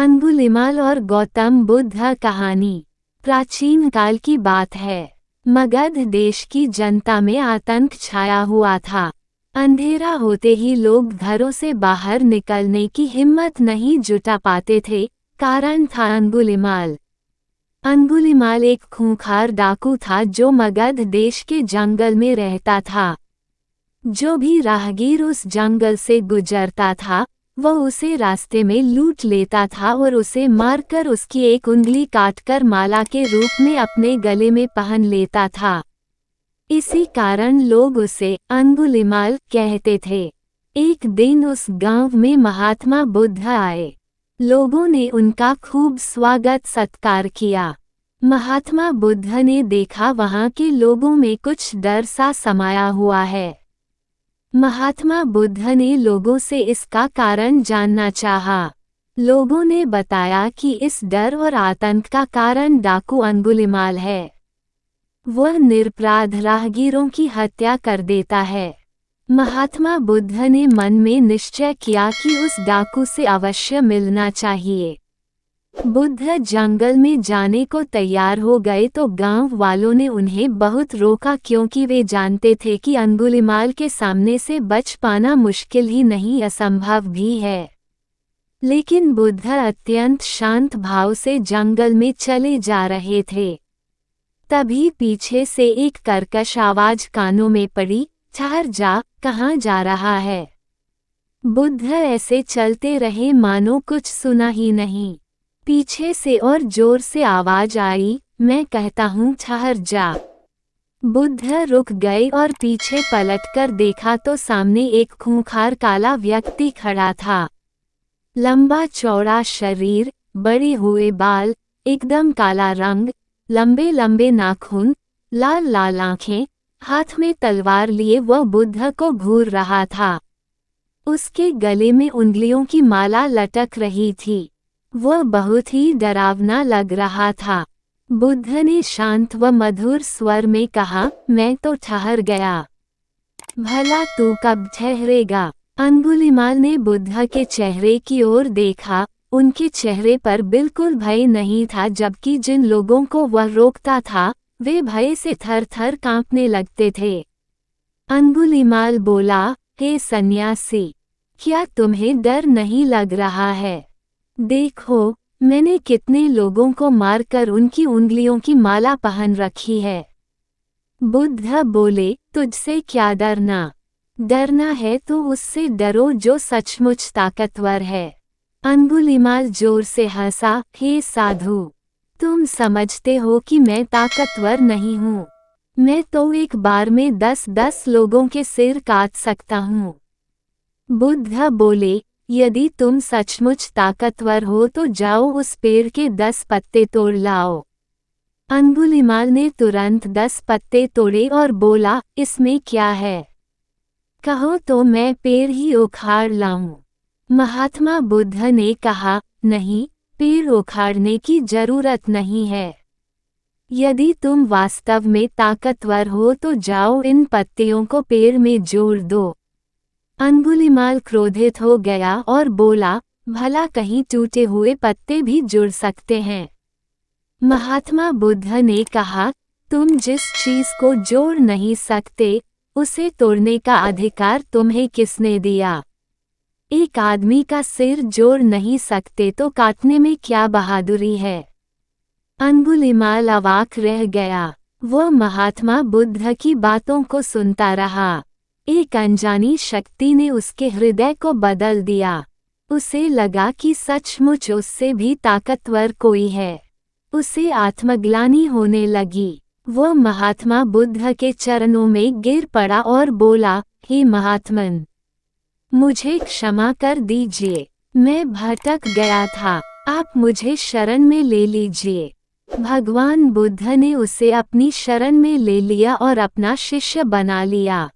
अंगुलिमाल और गौतम बुद्ध कहानी प्राचीन काल की बात है। मगध देश की जनता में आतंक छाया हुआ था। अंधेरा होते ही लोग घरों से बाहर निकलने की हिम्मत नहीं जुटा पाते थे। कारण था अंगुलिमाल। अंगुलिमाल एक खूंखार डाकू था जो मगध देश के जंगल में रहता था। जो भी राहगीर उस जंगल से गुजरता था वह उसे रास्ते में लूट लेता था और उसे मारकर उसकी एक उंगली काटकर माला के रूप में अपने गले में पहन लेता था। इसी कारण लोग उसे अंगुलिमाल कहते थे। एक दिन उस गांव में महात्मा बुद्ध आए। लोगों ने उनका खूब स्वागत सत्कार किया। महात्मा बुद्ध ने देखा वहां के लोगों में कुछ डर सा समाया हुआ है। महात्मा बुद्ध ने लोगों से इसका कारण जानना चाहा। लोगों ने बताया कि इस डर और आतंक का कारण डाकू अंगुलिमाल है। वह निरपराध राहगीरों की हत्या कर देता है। महात्मा बुद्ध ने मन में निश्चय किया कि उस डाकू से अवश्य मिलना चाहिए। बुद्ध जंगल में जाने को तैयार हो गए तो गांव वालों ने उन्हें बहुत रोका, क्योंकि वे जानते थे कि अंगुलिमाल के सामने से बच पाना मुश्किल ही नहीं असंभव भी है। लेकिन बुद्ध अत्यंत शांत भाव से जंगल में चले जा रहे थे। तभी पीछे से एक कर्कश आवाज कानों में पड़ी, ठहर जा, कहाँ जा रहा है। बुद्ध ऐसे चलते रहे मानो कुछ सुना ही नहीं। पीछे से और जोर से आवाज आई, मैं कहता हूँ ठहर जा। बुद्ध रुक गए और पीछे पलटकर देखा तो सामने एक खूंखार काला व्यक्ति खड़ा था। लंबा चौड़ा शरीर, बड़े हुए बाल, एकदम काला रंग, लंबे लंबे नाखून, लाल लाल आंखें, हाथ में तलवार लिए वह बुद्ध को घूर रहा था। उसके गले में उंगलियों की माला लटक रही थी। वह बहुत ही डरावना लग रहा था। बुद्ध ने शांत व मधुर स्वर में कहा, मैं तो ठहर गया, भला तू कब ठहरेगा। अंगुलिमाल ने बुद्ध के चेहरे की ओर देखा। उनके चेहरे पर बिल्कुल भय नहीं था, जबकि जिन लोगों को वह रोकता था वे भय से थर थर कांपने लगते थे। अंगुलिमाल बोला, हे सन्यासी, क्या तुम्हें डर नहीं लग रहा है? देखो, मैंने कितने लोगों को मारकर उनकी उंगलियों की माला पहन रखी है। बुद्ध बोले, तुझसे क्या डरना? डरना है तो उससे डरो जो सचमुच ताकतवर है। अंगुलिमाल जोर से हंसा, हे साधु, तुम समझते हो कि मैं ताकतवर नहीं हूँ। मैं तो एक बार में 10-10 लोगों के सिर काट सकता हूँ। बुद्ध बोले, यदि तुम सचमुच ताकतवर हो तो जाओ उस पेड़ के 10 पत्ते तोड़ लाओ। अंगुलिमाल ने तुरंत 10 पत्ते तोड़े और बोला, इसमें क्या है? कहो तो मैं पेड़ ही उखाड़ लाऊं। महात्मा बुद्ध ने कहा, नहीं, पेड़ उखाड़ने की जरूरत नहीं है। यदि तुम वास्तव में ताकतवर हो तो जाओ इन पत्तियों को पेड़ में जोड़ दो। अंगुलिमाल क्रोधित हो गया और बोला, भला कहीं टूटे हुए पत्ते भी जुड़ सकते हैं? महात्मा बुद्ध ने कहा, तुम जिस चीज को जोड़ नहीं सकते उसे तोड़ने का अधिकार तुम्हें किसने दिया? एक आदमी का सिर जोड़ नहीं सकते तो काटने में क्या बहादुरी है? अंगुलिमाल अवाक रह गया। वह महात्मा बुद्ध की बातों को सुनता रहा। एक अनजानी शक्ति ने उसके हृदय को बदल दिया। उसे लगा कि सचमुच उससे भी ताकतवर कोई है। उसे आत्मग्लानि होने लगी। वह महात्मा बुद्ध के चरणों में गिर पड़ा और बोला, हे महात्मन, मुझे क्षमा कर दीजिए। मैं भटक गया था, आप मुझे शरण में ले लीजिए। भगवान बुद्ध ने उसे अपनी शरण में ले लिया और अपना शिष्य बना लिया।